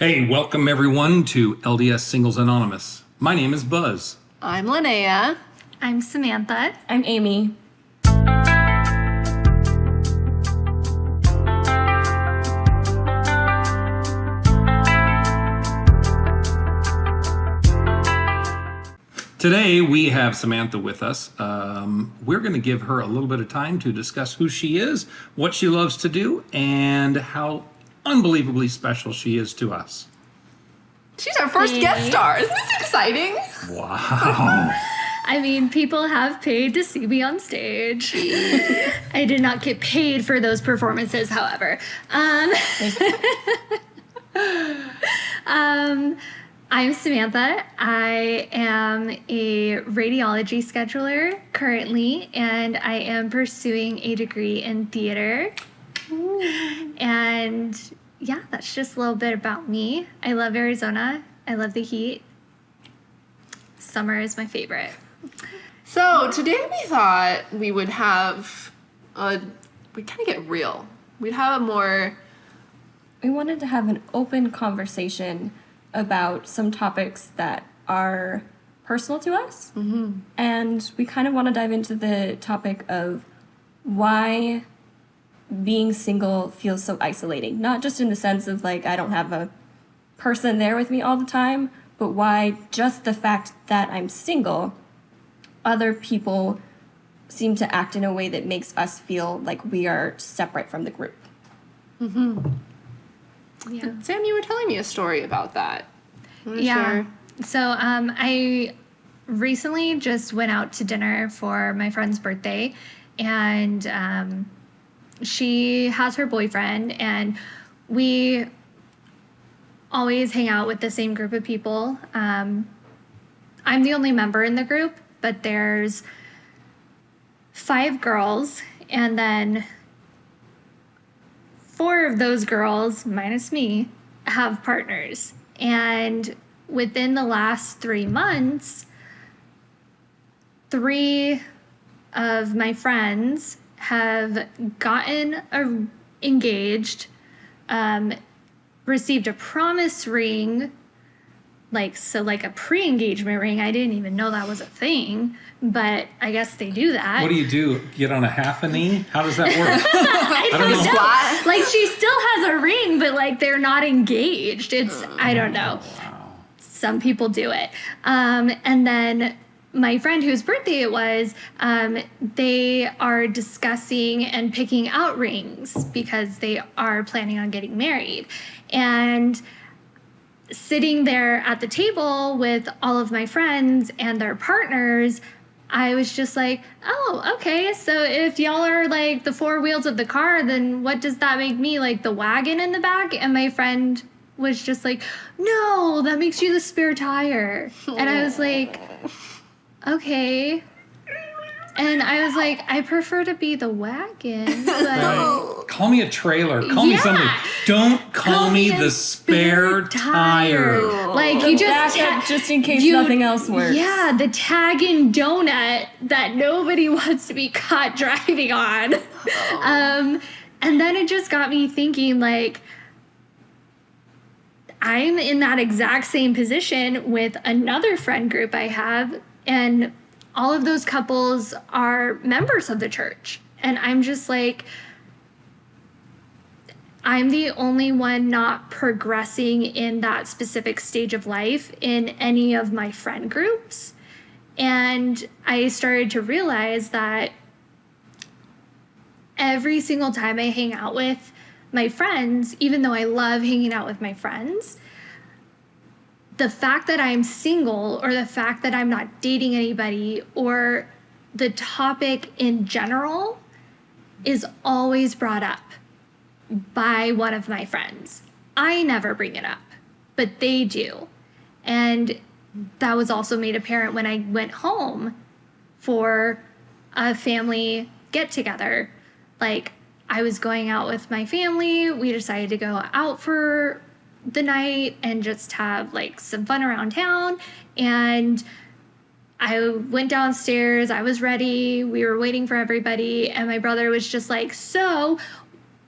Hey, welcome everyone to LDS Singles Anonymous. My name is Buzz. I'm Linnea. I'm Samantha. I'm Amy. Today we have Samantha with us. We're going to give her a little bit of time to discuss who she is, what she loves to do, and how unbelievably special she is to us. She's our first guest star. Isn't this exciting? Wow. I mean, people have paid to see me on stage. I did not get paid for those performances, however. I'm Samantha. I am a radiology scheduler currently, and I am pursuing a degree in theater. Ooh. And yeah, that's just a little bit about me. I love Arizona. I love the heat. Summer is my favorite. So today we thought we would have, we'd kind of get real. We'd have a more... We wanted to have an open conversation about some topics that are personal to us. Mm-hmm. And we kind of want to dive into the topic of why being single feels so isolating. Not just in the sense of like, I don't have a person there with me all the time, but why just the fact that I'm single, other people seem to act in a way that makes us feel like we are separate from the group. Mm-hmm. Yeah. Sam, you were telling me a story about that. Yeah. So I recently just went out to dinner for my friend's birthday, and she has her boyfriend, and we always hang out with the same group of people. I'm the only member in the group, but there's 5 girls, and then 4 of those girls, minus me, have partners. And within the last 3 months, 3 of my friends have gotten engaged, received a promise ring, like a pre-engagement ring. I didn't even know that was a thing, but I guess they do that. What do you do? Get on a half a knee? How does that work? I don't know. Squat? Like, she still has a ring, but like they're not engaged. It's I don't know. Wow. Some people do it. And then my friend whose birthday it was, they are discussing and picking out rings because they are planning on getting married. And sitting there at the table with all of my friends and their partners, I was just like, oh, okay, so if y'all are like the 4 wheels of the car, then what does that make me, like the wagon in the back? And my friend was just like, no, that makes you the spare tire. And I was like, okay. And I was like, I prefer to be the wagon, but... Right. Call me a trailer. Call me something. Don't call me the spare tire. Like, you just... just in case nothing else works. Yeah, the tag-in donut that nobody wants to be caught driving on. And then it just got me thinking, like, I'm in that exact same position with another friend group I have, and all of those couples are members of the church. And I'm just like, I'm the only one not progressing in that specific stage of life in any of my friend groups. And I started to realize that every single time I hang out with my friends, even though I love hanging out with my friends, the fact that I'm single, or the fact that I'm not dating anybody, or the topic in general is always brought up by one of my friends. I never bring it up, but they do. And that was also made apparent when I went home for a family get-together. Like, I was going out with my family. We decided to go out for the night and just have like some fun around town. And I went downstairs. I was ready. We were waiting for everybody. And my brother was just like, so,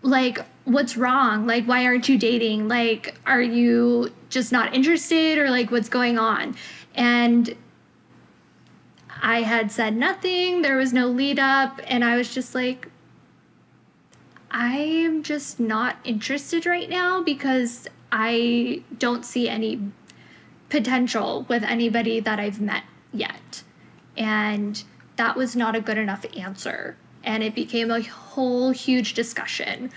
like, what's wrong? Like, why aren't you dating? Like, are you just not interested, or like, what's going on? And I had said nothing. There was no lead up. And I was just like, I'm just not interested right now because I don't see any potential with anybody that I've met yet. And that was not a good enough answer. And it became a whole huge discussion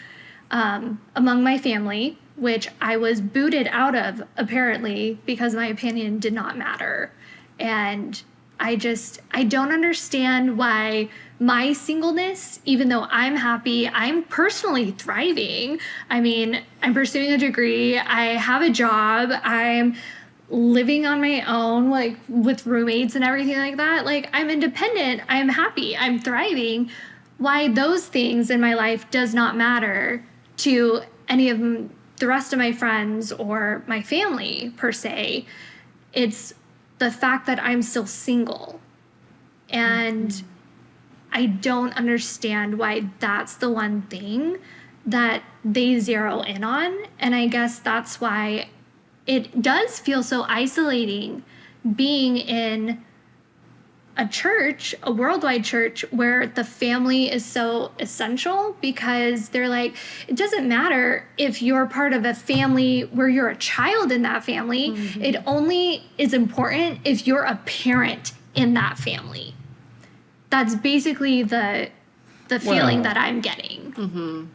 among my family, which I was booted out of, apparently, because my opinion did not matter. And I don't understand why my singleness, even though I'm happy, I'm personally thriving. I mean, I'm pursuing a degree, I have a job, I'm living on my own, like with roommates and everything like that. Like, I'm independent, I'm happy, I'm thriving. Why those things in my life does not matter to any of the rest of my friends or my family per se. It's the fact that I'm still single. And I don't understand why that's the one thing that they zero in on. And I guess that's why it does feel so isolating being in a church, a worldwide church, where the family is so essential, because they're like, it doesn't matter if you're part of a family where you're a child in that family. It only is important if you're a parent in that family. That's basically the feeling that I'm getting.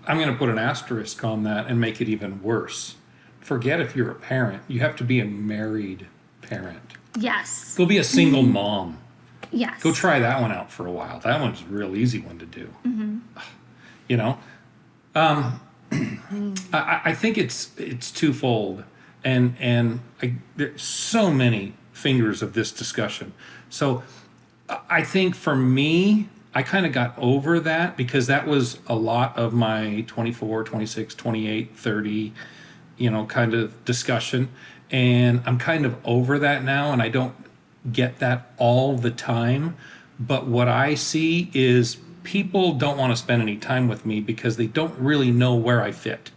I'm going to put an asterisk on that and make it even worse. Forget if you're a parent. You have to be a married parent. Yes. Go be a single mom. Yes. Go try that one out for a while. That one's a real easy one to do. You know, I think it's twofold, and there's so many fingers of this discussion. So I think for me, I kind of got over that, because that was a lot of my 24, 26, 28, 30, kind of discussion. And I'm kind of over that now, and I don't get that all the time. But what I see is people don't want to spend any time with me because they don't really know where I fit.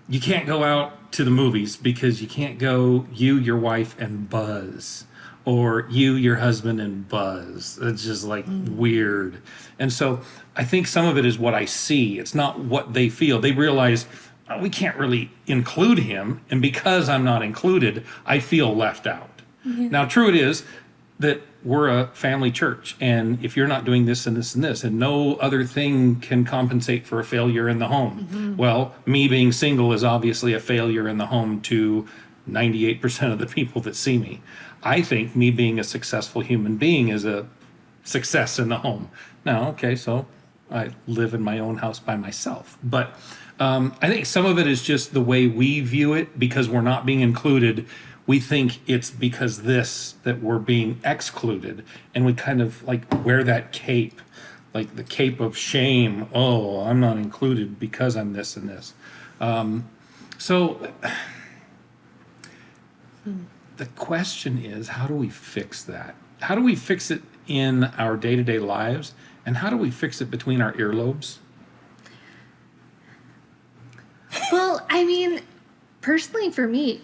You can't go out to the movies because you can't go, you, your wife, and Buzz. Or you, your husband, and Buzz. It's just like weird. And so I think some of it is what I see. It's not what they feel. They realize, oh, we can't really include him. And because I'm not included, I feel left out. Now, true it is that we're a family church. And if you're not doing this and this and this, and no other thing can compensate for a failure in the home. Well, me being single is obviously a failure in the home to 98% of the people that see me. I think me being a successful human being is a success in the home. Now, okay, so I live in my own house by myself. But I think some of it is just the way we view it, because we're not being included. We think it's because that we're being excluded. And we kind of like wear that cape, like the cape of shame. Oh, I'm not included because I'm this and this. So the question is, how do we fix that? How do we fix it in our day-to-day lives? And how do we fix it between our earlobes? Well, I mean, personally for me,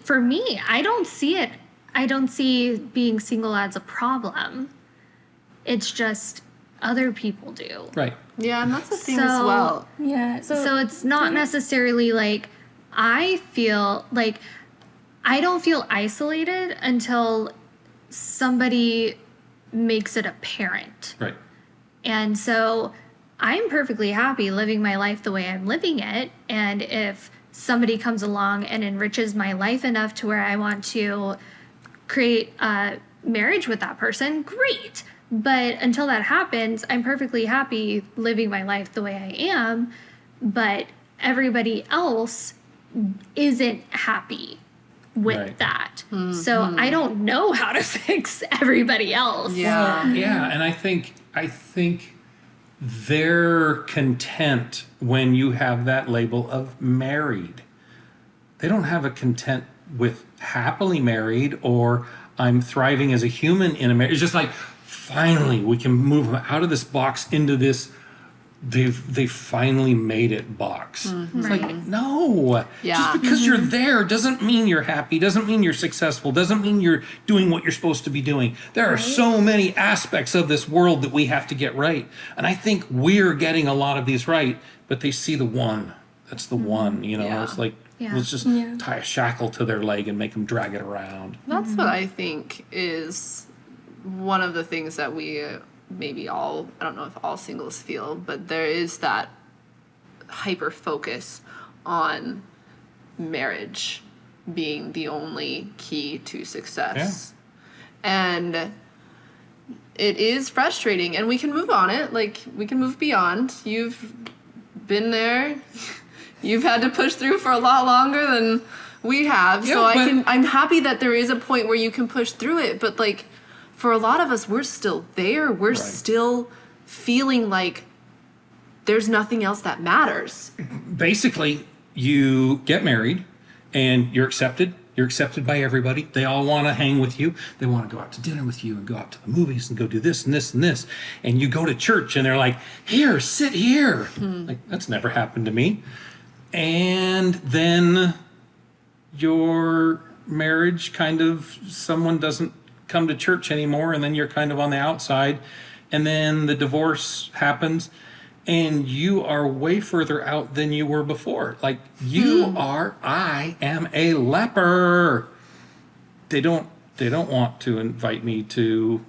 I don't see it. I don't see being single as a problem. It's just other people do. Right. Yeah, and that's the thing So- as well. Yeah. So it's not necessarily like I feel like I don't feel isolated until somebody makes it apparent. Right. And so I'm perfectly happy living my life the way I'm living it. And if somebody comes along and enriches my life enough to where I want to create a marriage with that person, great. But until that happens, I'm perfectly happy living my life the way I am. But everybody else isn't happy with Right. that. So I don't know how to fix everybody else. Yeah. Yeah, and I think they're content when you have that label of married. They don't have a content with happily married or I'm thriving as a human in a marriage. It's just like, finally, we can move out of this box into this they finally made it box. It's Right. like, no. Yeah. Just because you're there doesn't mean you're happy, doesn't mean you're successful, doesn't mean you're doing what you're supposed to be doing. There are so many aspects of this world that we have to get right. And I think we're getting a lot of these right, but they see the one. That's the one, you know. Yeah. It's like, Yeah. let's just tie a shackle to their leg and make them drag it around. That's what I think is one of the things that we maybe all, I don't know if all singles feel, but there is that hyper focus on marriage being the only key to success. And it is frustrating, and we can move on it. Like, we can move beyond. You've been there. You've had to push through for a lot longer than we have. Yeah, So but- I'm happy that there is a point where you can push through it, but like for a lot of us, we're still there. We're still feeling like there's nothing else that matters. Basically, you get married and you're accepted. You're accepted by everybody. They all want to hang with you. They want to go out to dinner with you and go out to the movies and go do this and this and this. And you go to church and they're like, here, sit here. Like, that's never happened to me. And then your marriage kind of, someone doesn't come to church anymore, and then you're kind of on the outside, and then the divorce happens, and you are way further out than you were before. Like, I am a leper. They don't want to invite me to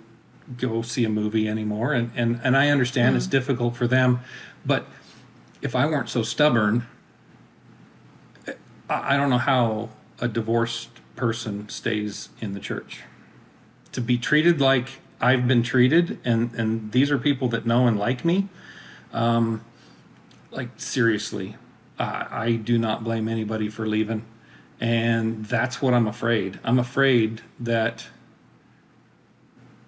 go see a movie anymore, and I understand it's difficult for them, but if I weren't so stubborn, I don't know how a divorced person stays in the church. To be treated like I've been treated, and these are people that know and like me, like, seriously, I do not blame anybody for leaving. And that's what I'm afraid. I'm afraid that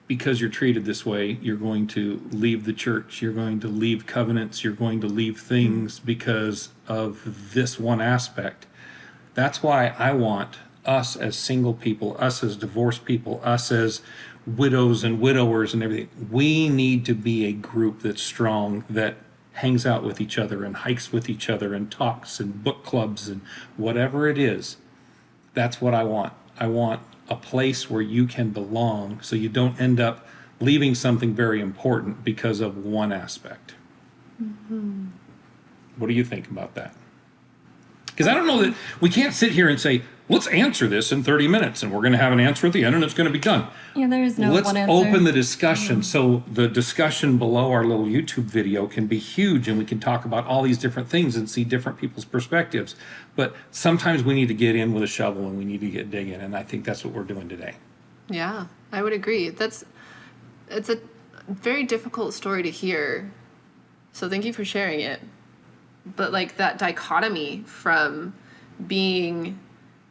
because you're treated this way, you're going to leave the church, you're going to leave covenants, you're going to leave things because of this one aspect. That's why I want us as single people, us as divorced people, us as widows and widowers and everything. We need to be a group that's strong, that hangs out with each other and hikes with each other and talks and book clubs and whatever it is. That's what I want. I want a place where you can belong, so you don't end up leaving something very important because of one aspect. What do you think about that? Because I don't know that we can't sit here and say, let's answer this in 30 minutes and we're going to have an answer at the end and it's going to be done. Yeah, there is no Let's one answer. open the discussion. So the discussion below our little YouTube video can be huge, and we can talk about all these different things and see different people's perspectives. But sometimes we need to get in with a shovel and we need to get digging, and I think that's what we're doing today. Yeah, I would agree. It's a very difficult story to hear. So thank you for sharing it. But like that dichotomy from being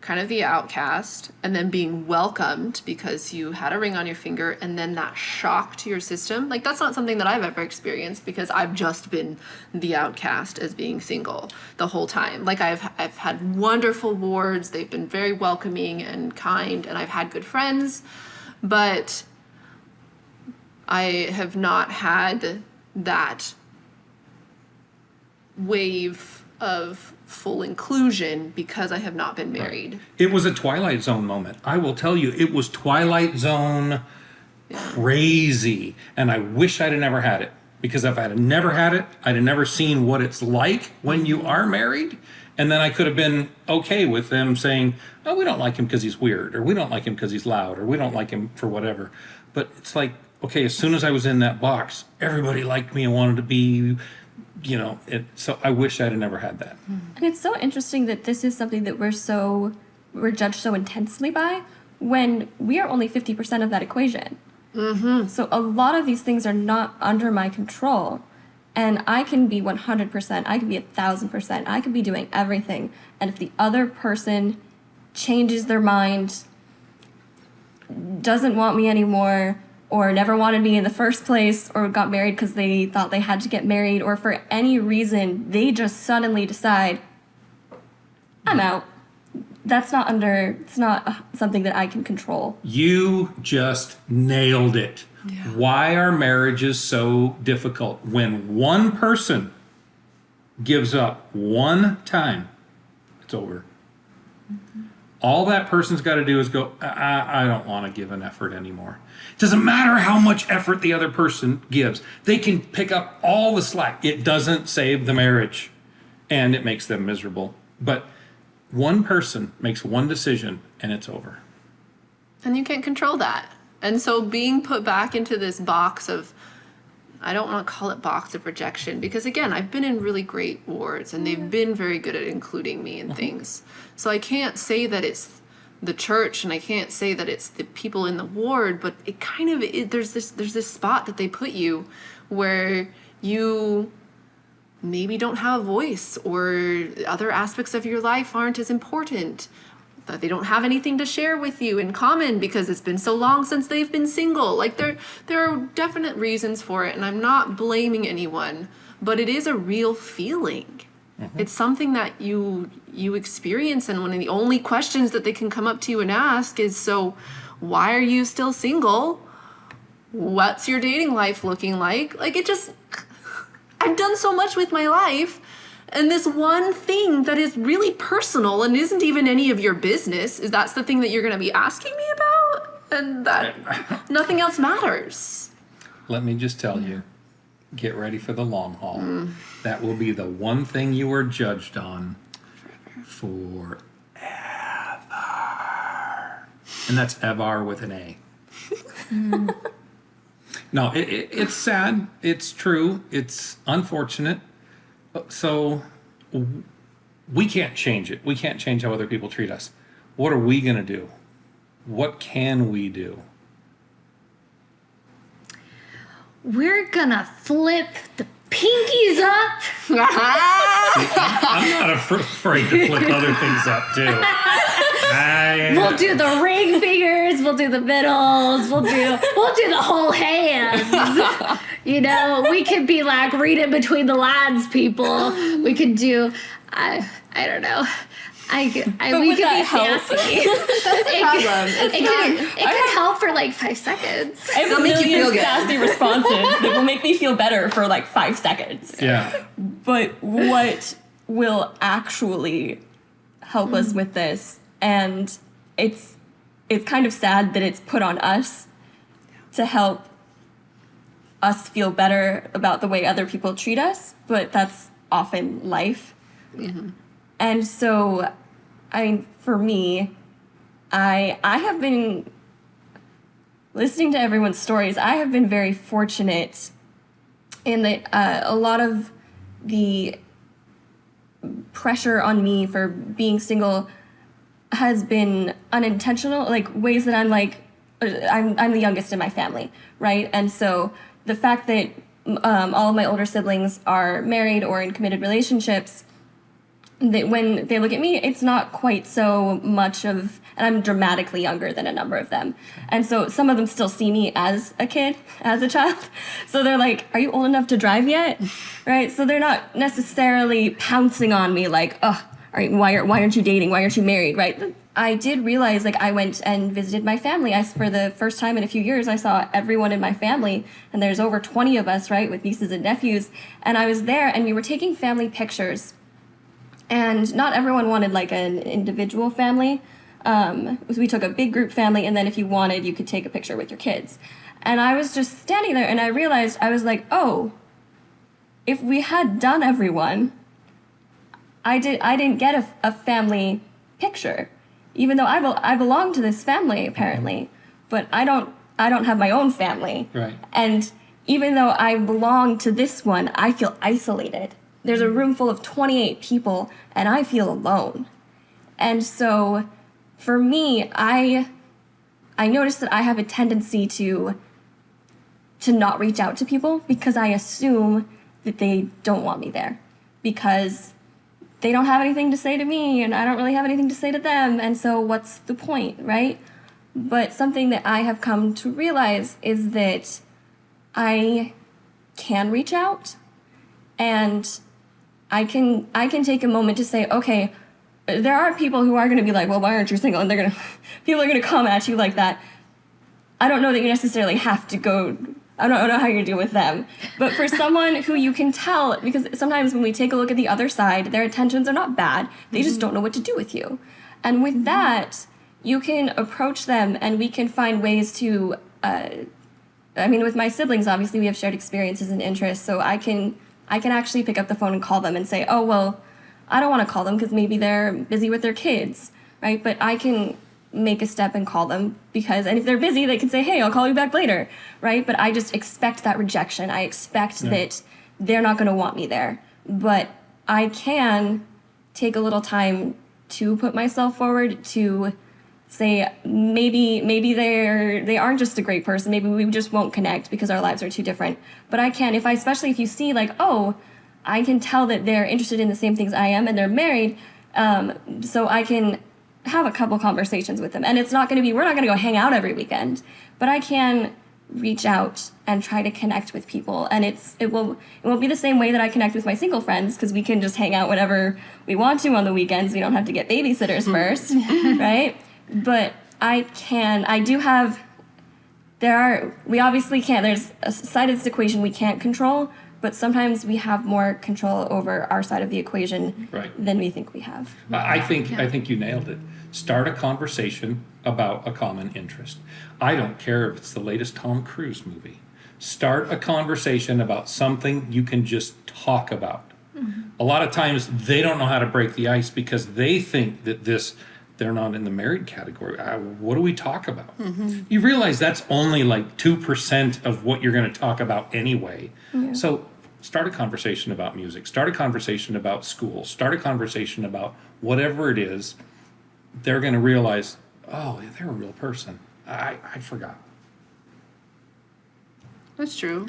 kind of the outcast and then being welcomed because you had a ring on your finger, and then that shock to your system, like that's not something that I've ever experienced because I've just been the outcast as being single the whole time. Like I've had wonderful wards, they've been very welcoming and kind, and I've had good friends, but I have not had that wave of full inclusion because I have not been married. It was a Twilight Zone moment. I will tell you, it was Twilight Zone crazy. And I wish I'd have never had it. Because if I'd have never had it, I'd have never seen what it's like when you are married. And then I could have been okay with them saying, oh, we don't like him because he's weird, or we don't like him because he's loud, or we don't like him for whatever. But it's like, okay, as soon as I was in that box, everybody liked me and wanted to be, you know, so I wish I'd have never had that. And it's so interesting that this is something that we're judged so intensely by, when we are only 50% of that equation. Mm-hmm. So a lot of these things are not under my control. And I can be 100%, I can be 1,000%, I can be doing everything. And if the other person changes their mind, doesn't want me anymore, or never wanted me in the first place, or got married because they thought they had to get married, or for any reason, they just suddenly decide, I'm out. It's not something that I can control. You just nailed it. Why are marriages so difficult? When one person gives up one time, it's over. All that person's got to do is go, I don't want to give an effort anymore. It doesn't matter how much effort the other person gives. They can pick up all the slack. It doesn't save the marriage, and it makes them miserable. But one person makes one decision, and it's over. And you can't control that. And so being put back into this box of, I don't want to call it box of rejection, because again, I've been in really great wards and they've been very good at including me in things. So I can't say that it's the church and I can't say that it's the people in the ward, but it kind of, there's this spot that they put you where you maybe don't have a voice, or other aspects of your life aren't as important, that they don't have anything to share with you in common because it's been so long since they've been single. Like there are definite reasons for it, and I'm not blaming anyone, but it is a real feeling. It's something that you experience, and one of the only questions that they can come up to you and ask is, so why are you still single? What's your dating life looking like? Like, it just, I've done so much with my life. And this one thing that is really personal and isn't even any of your business, is that's the thing that you're going to be asking me about? And that nothing else matters. Let me just tell you, get ready for the long haul. That will be the one thing you are judged on forever. And that's ever with an A. No, it's sad. It's true. It's unfortunate. So we can't change it. We can't change how other people treat us. What are we going to do? What can we do? We're gonna flip the pinkies up. I'm not afraid to flip other things up too. We'll do the ring fingers. We'll do the middles. We'll do the whole hands. You know, we could be like reading between the lines, people. We could do, I don't know. We could be sassy. It could help for like 5 seconds. I have a million sassy responses that will make me feel better for like 5 seconds. Yeah. But what will actually help us with this? And it's kind of sad that it's put on us to help us feel better about the way other people treat us, but that's often life. Mm-hmm. And so, I mean, for me, I have been listening to everyone's stories. I have been very fortunate in that a lot of the pressure on me for being single has been unintentional, like ways that I'm like, I'm the youngest in my family, right? And so the fact that all of my older siblings are married or in committed relationships, that when they look at me, it's not quite so much of, and I'm dramatically younger than a number of them. And so some of them still see me as a kid, as a child. So they're like, are you old enough to drive yet? Right? So they're not necessarily pouncing on me like, oh, why aren't you dating? Why aren't you married? Right? I did realize, like, I went and visited my family. For the first time in a few years, I saw everyone in my family, and there's over 20 of us, right, with nieces and nephews. And I was there, and we were taking family pictures. And not everyone wanted like an individual family. We took a big group family, and then if you wanted, you could take a picture with your kids. And I was just standing there, and I realized, I was like, oh, if we had done everyone, I didn't get a family picture, even though I belong to this family apparently, but I don't have my own family. Right. And even though I belong to this one, I feel isolated. There's a room full of 28 people, and I feel alone. And so, for me, I noticed that I have a tendency to not reach out to people because I assume that they don't want me there. Because they don't have anything to say to me, and I don't really have anything to say to them, and so what's the point, right? But something that I have come to realize is that I can reach out, and I can take a moment to say, okay, there are people who are going to be like, well, why aren't you single? And people are going to come at you like that. I don't know that you necessarily have to go. I don't know how you're deal with them, but for someone who you can tell, because sometimes when we take a look at the other side, their intentions are not bad. They just don't know what to do with you. And with that, you can approach them and we can find ways to, with my siblings, obviously we have shared experiences and interests, so I can actually pick up the phone and call them and say, oh, well, I don't want to call them because maybe they're busy with their kids, right? But I can make a step and call them and if they're busy, they can say, hey, I'll call you back later, right? But I just expect that rejection. I expect that they're not going to want me there. But I can take a little time to put myself forward to say, maybe they aren't just a great person. Maybe we just won't connect because our lives are too different. But I can, especially if you see like, oh, I can tell that they're interested in the same things I am and they're married, so I can have a couple conversations with them. And it's not going to be, we're not going to go hang out every weekend, but I can reach out and try to connect with people. And it won't be the same way that I connect with my single friends, because we can just hang out whenever we want to on the weekends. We don't have to get babysitters first, right? But we obviously can't, there's a side of this equation we can't control, but sometimes we have more control over our side of the equation than we think we have. I think you nailed it. Start a conversation about a common interest. I don't care if it's the latest Tom Cruise movie. Start a conversation about something you can just talk about. Mm-hmm. A lot of times they don't know how to break the ice because they think that they're not in the married category. What do we talk about? Mm-hmm. You realize that's only like 2% of what you're going to talk about anyway. Yeah. So start a conversation about music. Start a conversation about school. Start a conversation about whatever it is. They're going to realize, oh, they're a real person. I forgot. That's true.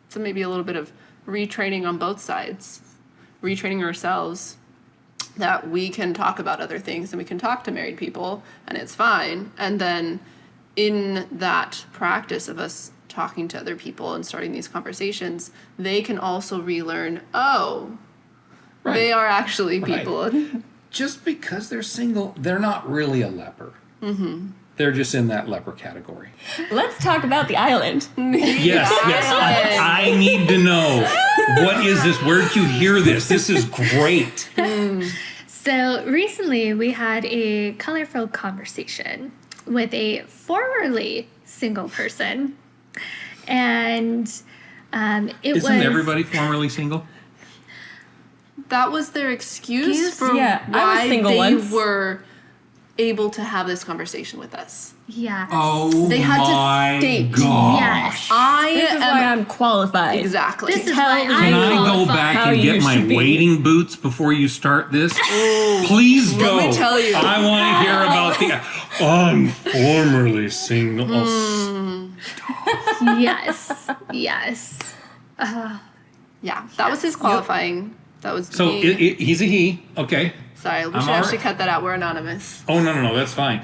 So maybe a little bit of retraining on both sides. Retraining ourselves that we can talk about other things and we can talk to married people and it's fine. And then in that practice of us talking to other people and starting these conversations, they can also relearn, they are actually people. Right. Just because they're single, they're not really a leper. Mm-hmm. They're just in that leper category. Let's talk about the island. Yes. I need to know. What is this? Where did you hear this? This is great. So recently we had a colorful conversation with a formerly single person. And Isn't everybody formerly single? That was their excuse for why they were able to have this conversation with us. Yeah. Oh, they had to state. Gosh. Yes. This is why I'm qualified. Exactly. This is why Can I go back and get my wading boots before you start this? Please go. Let me tell you. I want to hear about I'm formerly single. Yes. Yeah, that was his qualifying. That was So he's a he. Okay. Sorry, we should actually cut that out. We're anonymous. Oh, no, that's fine.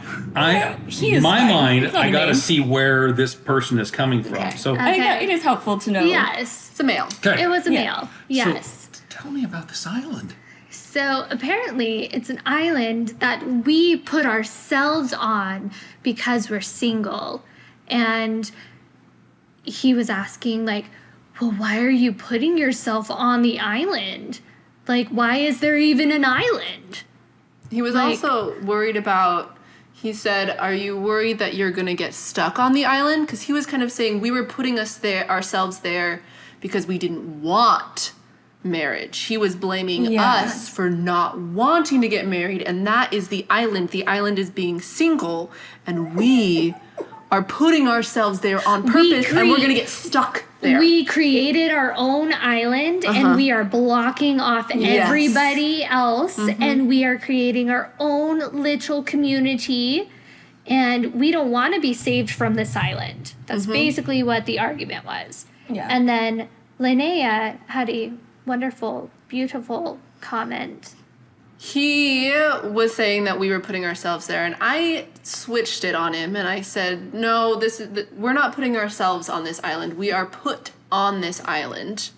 He is my fine. mind, It's not I a got to name. see where this person is coming from. Okay. So I think that it is helpful to know. Yes. It's a male. okay. It was a male. Yes. So, tell me about this island. So apparently it's an island that we put ourselves on because we're single. And he was asking like, well, why are you putting yourself on the island? Like, why is there even an island? He was also worried about, he said, are you worried that you're going to get stuck on the island? Because he was kind of saying we were putting ourselves there because we didn't want marriage. He was blaming us for not wanting to get married, and that is the island. The island is being single, and we are putting ourselves there on purpose, and we're going to get stuck there. We created our own island, and we are blocking off everybody else, and we are creating our own little community, and we don't want to be saved from this island. That's basically what the argument was. Yeah. And then Linnea had a wonderful, beautiful comment. He was saying that we were putting ourselves there, and I switched it on him, and I said, no, we're not putting ourselves on this island. We are put on this island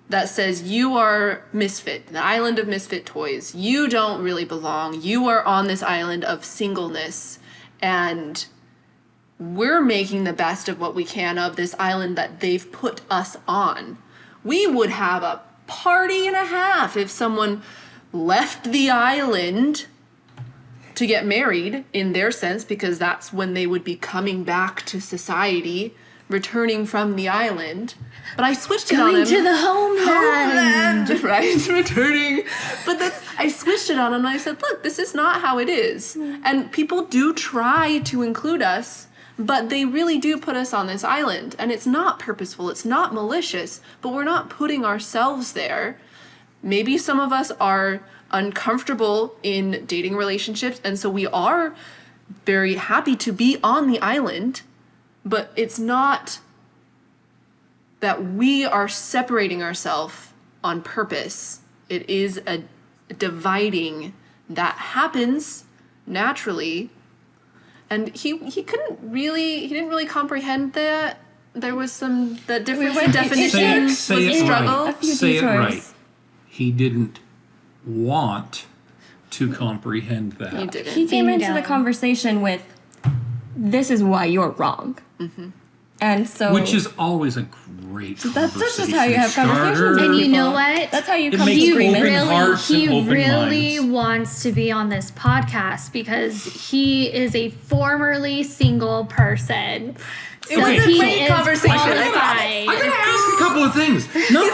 that says you are misfit, the island of misfit toys. You don't really belong. You are on this island of singleness, and we're making the best of what we can of this island that they've put us on. We would have a party and a half if someone left the island to get married, in their sense, because that's when they would be coming back to society, returning from the island. But I switched it on Going him. to the homeland. Right? Returning. But I switched it on him and I said, look, this is not how it is. And people do try to include us, but they really do put us on this island. And it's not purposeful, it's not malicious, but we're not putting ourselves there. Maybe some of us are uncomfortable in dating relationships, and so we are very happy to be on the island, but it's not that we are separating ourselves on purpose. It is a dividing that happens naturally, and he didn't really comprehend that. There was the difference in definition was Say a it struggle. right. A few Say it detours. right. He didn't want to comprehend that. He didn't. He came into the Bingo. conversation with, "This is why you're wrong," and so Which is always a great that's just conversation how you have conversations. starter. And you know what? that's how you It come makes to you agreement. open hearts and He open really minds. wants to be on this podcast because he is a formerly single person. It was a he great is conversation. qualified. I gotta ask a couple of things. Number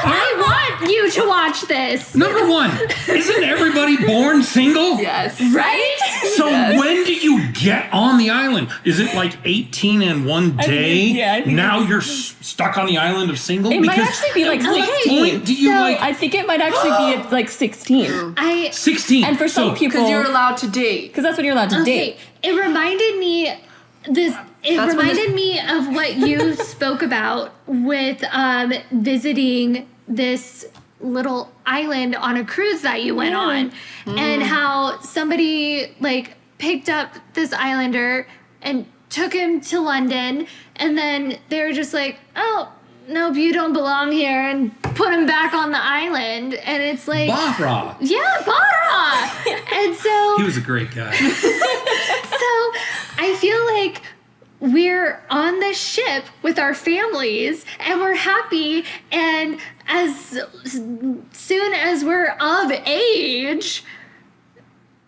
I want you to watch this. Number one, isn't everybody born single? Yes. Right? So when do you get on the island? Is it like 18 and one think day? I think now you're stuck on the island of single? It might actually be like at what 16. point do you So- like I think it might actually be at like 16, 16? and for some So- people, Because you're allowed to date. because that's when you're allowed to Okay, date. it reminded me this. It That's when reminded me of what you spoke about with visiting this little island on a cruise that you went on, and how somebody like picked up this islander and took him to London, and then they were just like, "Oh, nope, you don't belong here," and put him back on the island, and it's like, Bahra. yeah, Bara. And so He was a great guy. so I feel like we're on this ship with our families and we're happy, and as soon as we're of age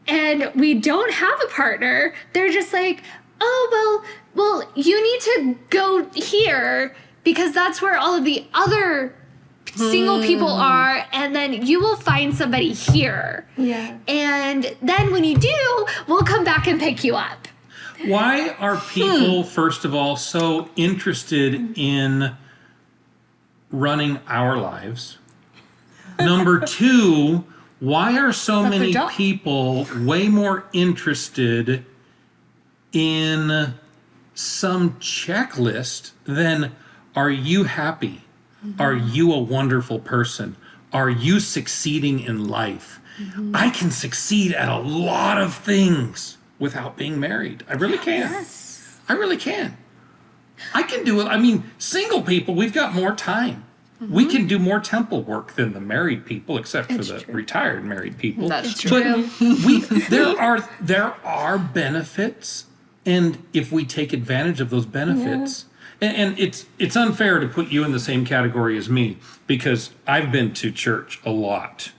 and we don't have a partner, they're just like, "Oh, well, you need to go here because that's where all of the other single people are, and then you will find somebody here. Yeah. And then when you do, we'll come back and pick you up." Why are people, first of all, so interested in running our lives? Number two, why are so That's their many job. people way more interested in some checklist than are you happy? Are you a wonderful person? Are you succeeding in life? I can succeed at a lot of things without being married. I really can. Yes. I really can. I can do it. I mean, single people, we've got more time. We can do more temple work than the married people, except for It's the true. retired married people. That's true. But there are benefits, and if we take advantage of those benefits, and it's unfair to put you in the same category as me because I've been to church a lot.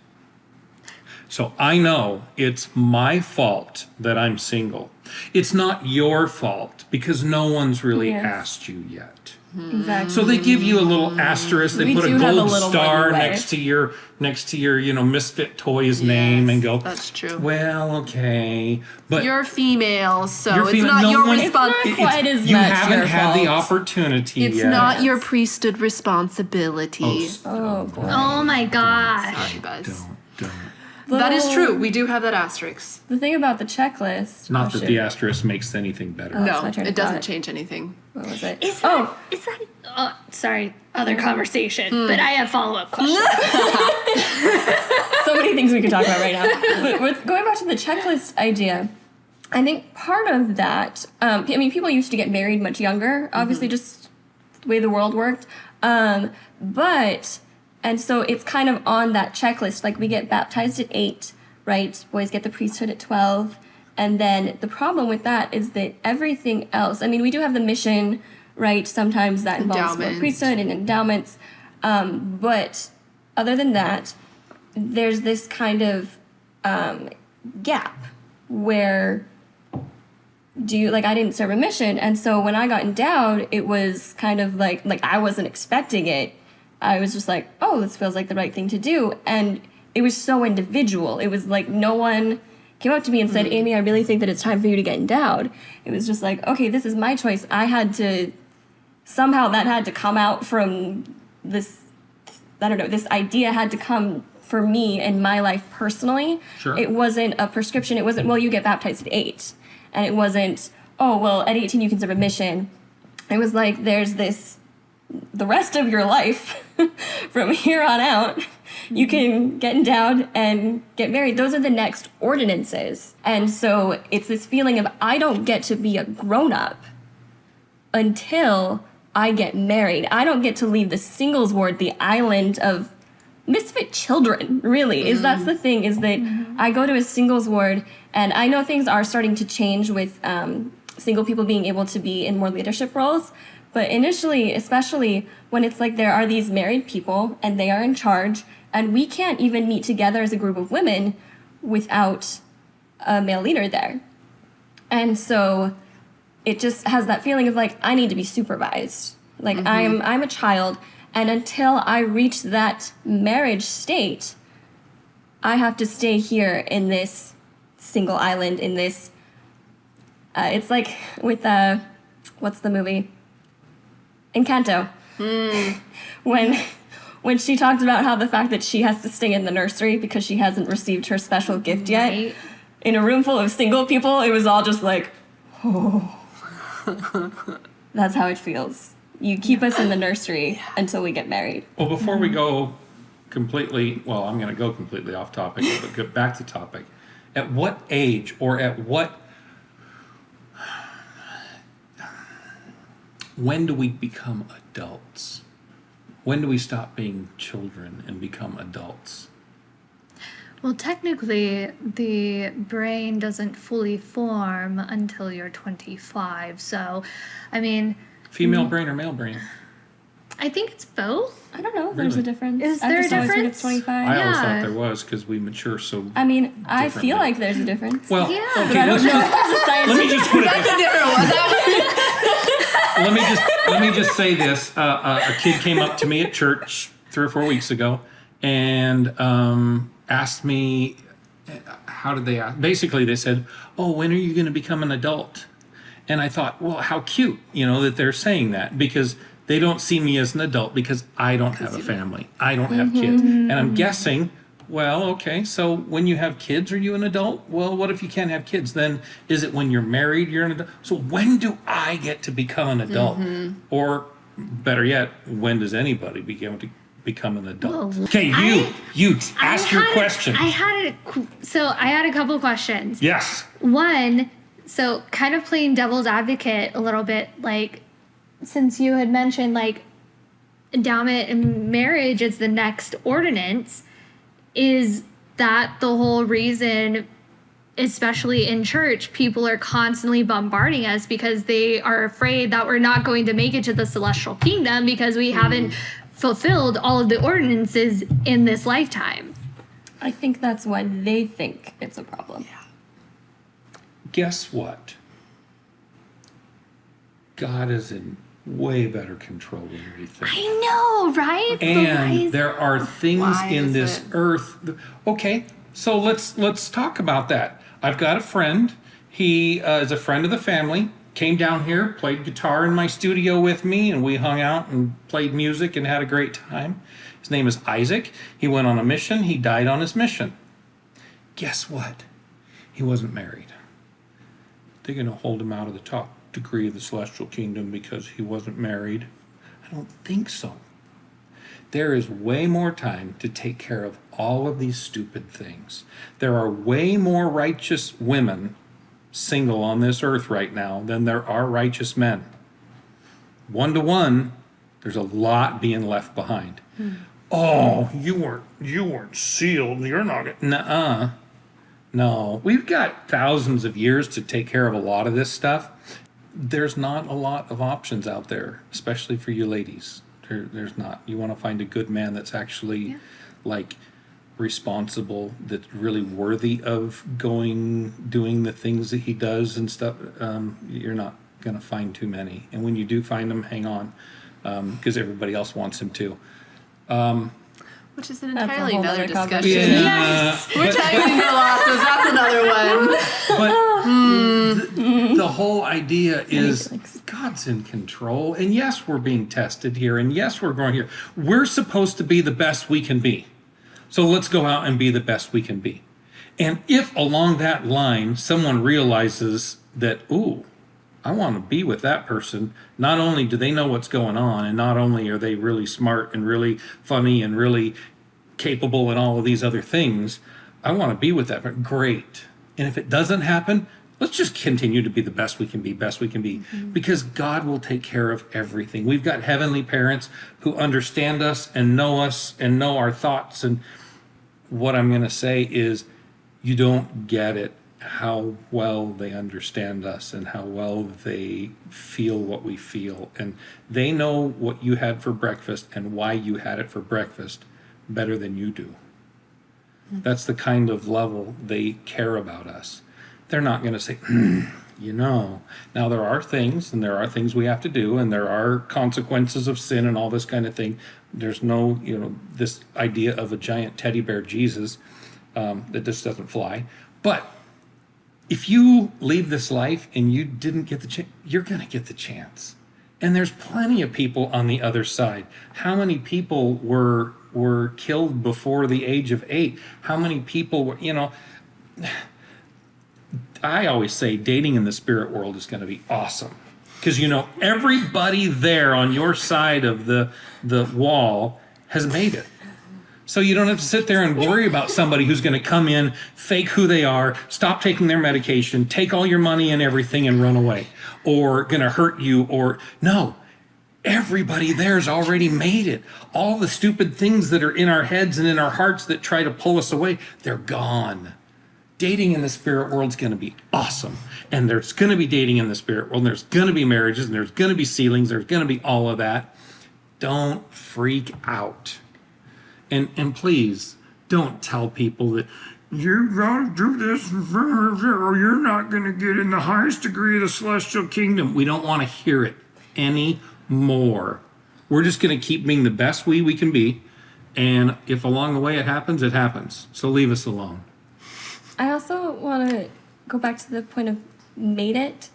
So I know it's my fault that I'm single. It's not your fault because no one's really Yes. asked you yet. Exactly. So they give you a little asterisk. They We put a do have a gold little star wiggle way. next to your Misfit Toys name and go. That's true. Well, okay, but You're female, so You're it's female. not No your one- It's not responsibility. quite as you much haven't your had the fault. opportunity It's yet. not your priesthood responsibility. Oh boy. Oh my gosh. Sorry, Buzz. Don't. That is true. We do have that asterisk. The thing about the checklist. Not oh, that shit. the asterisk makes anything better. That's No, my train of it doesn't thought. change anything. What was it? Is that, sorry, other conversation, but I have follow-up questions. So many things we could talk about right now. But with going back to the checklist idea, I think part of that, I mean, people used to get married much younger, obviously, just the way the world worked. And so it's kind of on that checklist. Like we get baptized at 8, right? Boys get the priesthood at 12. And then the problem with that is that everything else, I mean, we do have the mission, right? Sometimes that involves more Endowment. priesthood and endowments. But other than that, there's this kind of gap where I didn't serve a mission. And so when I got endowed, it was kind of like I wasn't expecting it. I was just like, oh, this feels like the right thing to do. And it was so individual. It was like no one came up to me and said, Amy, I really think that it's time for you to get endowed. It was just like, okay, this is my choice. I had to, somehow that had to come out from this, I don't know, this idea had to come for me in my life personally. Sure. It wasn't a prescription. It wasn't, well, you get baptized at 8. And it wasn't, oh, well, at 18 you can serve a mission. It was like, there's this, the rest of your life from here on out, you can get endowed and get married. Those are the next ordinances. And so it's this feeling of I don't get to be a grown-up until I get married. I don't get to leave the singles ward, the island of misfit children, really. Is that's the thing, is that I go to a singles ward, and I know things are starting to change with single people being able to be in more leadership roles. But initially, especially when it's like there are these married people and they are in charge, and we can't even meet together as a group of women without a male leader there. And so it just has that feeling of like, I need to be supervised. Like I'm a child, and until I reach that marriage state, I have to stay here in this single island, in this, it's like with, what's the movie? Encanto. When she talked about how the fact that she has to stay in the nursery because she hasn't received her special gift yet, Right. in a room full of single people, it was all just like, oh. That's how it feels. You keep us in the nursery until we get married. Well, before we go completely, well, I'm going to go completely off topic, but get back to topic. At what age or at what, when do we become adults? When do we stop being children and become adults? Well, technically, the brain doesn't fully form until you're 25. So, I mean, Female brain or male brain? I think it's both. I don't know if there's a Really? difference. Is I've there a just always heard difference? it's 25. I always Yeah. thought there was because we mature so. I mean, I Differently. feel like there's a difference. Well, Yeah. okay, But I don't let's know if just, there's a science. let me just put it. That's a different one. Let me just say this. A kid came up to me at church 3 or 4 weeks ago and asked me, how did they ask? Basically, they said, "Oh, when are you going to become an adult?" And I thought, well, how cute, that they're saying that, because they don't see me as an adult because I don't have a family. I don't have kids. And I'm guessing, well, okay, so when you have kids, are you an adult? Well, what if you can't have kids? Then is it when you're married, you're an adult? So when do I get to become an adult? Or better yet, when does anybody become an adult? Well, Okay, you ask your question. I had a couple questions. Yes. One, so kind of playing devil's advocate a little bit, like, since you had mentioned, like, endowment and marriage is the next ordinance, is that the whole reason, especially in church, people are constantly bombarding us because they are afraid that we're not going to make it to the celestial kingdom because we haven't fulfilled all of the ordinances in this lifetime? I think that's why they think it's a problem. Guess what? God is in way better control than we think. I know, right? But why And is- there are things Why in is this it? earth. Okay, so let's talk about that. I've got a friend. He is a friend of the family. Came down here, played guitar in my studio with me, and we hung out and played music and had a great time. His name is Isaac. He went on a mission. He died on his mission. Guess what? He wasn't married. They're going to hold him out of the top degree of the celestial kingdom because he wasn't married. I don't think so. There is way more time to take care of all of these stupid things. There are way more righteous women single on this earth right now than there are righteous men. 1 to 1, there's a lot being left behind. Oh, you weren't sealed. You're not. Nuh-uh. No, we've got thousands of years to take care of a lot of this stuff. There's not a lot of options out there, especially for you ladies. There's not. You want to find a good man that's actually like responsible, that's really worthy of doing the things that he does and stuff. You're not going to find too many. And when you do find them, hang on, because everybody else wants him too. Which is an That's a entirely whole another nother discussion. Yes. We're diving into losses. That's another one. But the whole idea is Thanks. God's in control. And yes, we're being tested here. And yes, we're going here. We're supposed to be the best we can be. So let's go out and be the best we can be. And if along that line, someone realizes that, ooh, I want to be with that person, not only do they know what's going on, and not only are they really smart and really funny and really capable and all of these other things, I want to be with that person. Great. And if it doesn't happen, let's just continue to be the best we can be, because God will take care of everything. We've got heavenly parents who understand us and know our thoughts. And what I'm going to say is, you don't get it how well they understand us and how well they feel what we feel. And they know what you had for breakfast and why you had it for breakfast better than you do. That's the kind of level they care about us. They're not going to say, now there are things we have to do, and there are consequences of sin and all this kind of thing. There's no, this idea of a giant teddy bear Jesus that just doesn't fly. But if you leave this life and you didn't get the chance, you're going to get the chance. And there's plenty of people on the other side. How many people were killed before the age of 8? How many people were, I always say dating in the spirit world is going to be awesome. Because, everybody there on your side of the wall has made it. So you don't have to sit there and worry about somebody who's going to come in, fake who they are, stop taking their medication, take all your money and everything and run away, or going to hurt you, or no. Everybody there's already made it. All the stupid things that are in our heads and in our hearts that try to pull us away, they're gone. Dating in the spirit world is going to be awesome. And there's going to be dating in the spirit world, and there's going to be marriages, and there's going to be sealings, there's going to be all of that. Don't freak out. And please, don't tell people that you gotta do this or you're not going to get in the highest degree of the celestial kingdom. We don't want to hear it anymore. We're just going to keep being the best we can be. And if along the way it happens, it happens. So leave us alone. I also want to go back to the point of made it.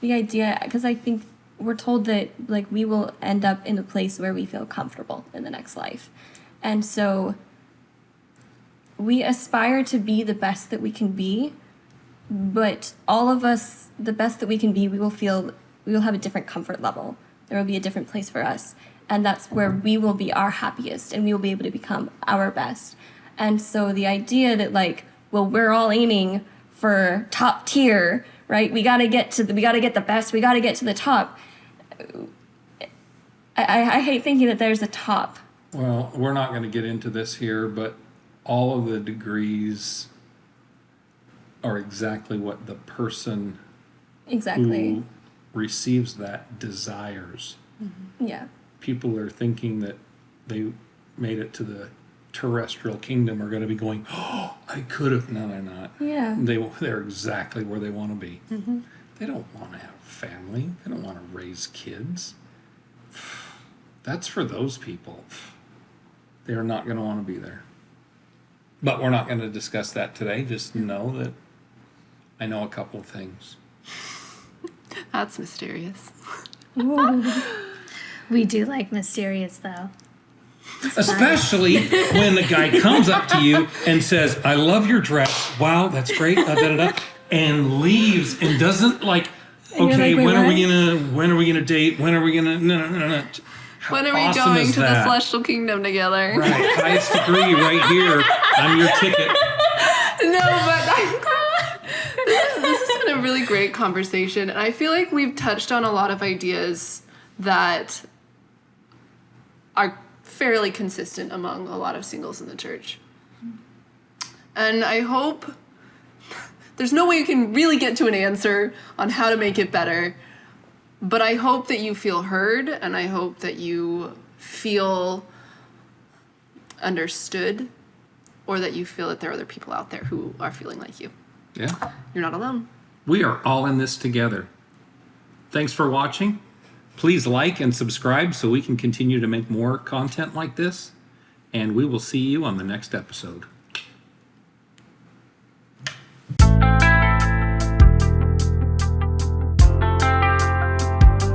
The idea, because I think we're told that we will end up in a place where we feel comfortable in the next life. And so we aspire to be the best that we can be, but all of us, the best that we can be, we will have a different comfort level. There will be a different place for us. And that's where we will be our happiest and we will be able to become our best. And so the idea that we're all aiming for top tier, right? We got to get the best. We got to get to the top. I hate thinking that there's a top. Well, we're not going to get into this here, but all of the degrees are exactly what the person who receives that desires. Mm-hmm. Yeah. People are thinking that they made it to the terrestrial kingdom are going to be going, oh, I could have. No, they're not. Yeah. They're exactly where they want to be. Mm-hmm. They don't want to have a family. They don't want to raise kids. That's for those people. They're not going to want to be there. But we're not going to discuss that today. Just know that I know a couple of things. That's mysterious. We do like mysterious, though. Especially when the guy comes up to you and says, I love your dress. Wow, that's great. And leaves and doesn't okay, when are we gonna date? When are we gonna no. How when are we awesome going is to that? the celestial kingdom together? Right, highest degree right here. I'm your ticket. No, but this has been a really great conversation, and I feel like we've touched on a lot of ideas that are fairly consistent among a lot of singles in the church. And I hope there's no way you can really get to an answer on how to make it better. But I hope that you feel heard, and I hope that you feel understood, or that you feel that there are other people out there who are feeling like you. Yeah. You're not alone. We are all in this together. Thanks for watching. Please like and subscribe so we can continue to make more content like this. And we will see you on the next episode.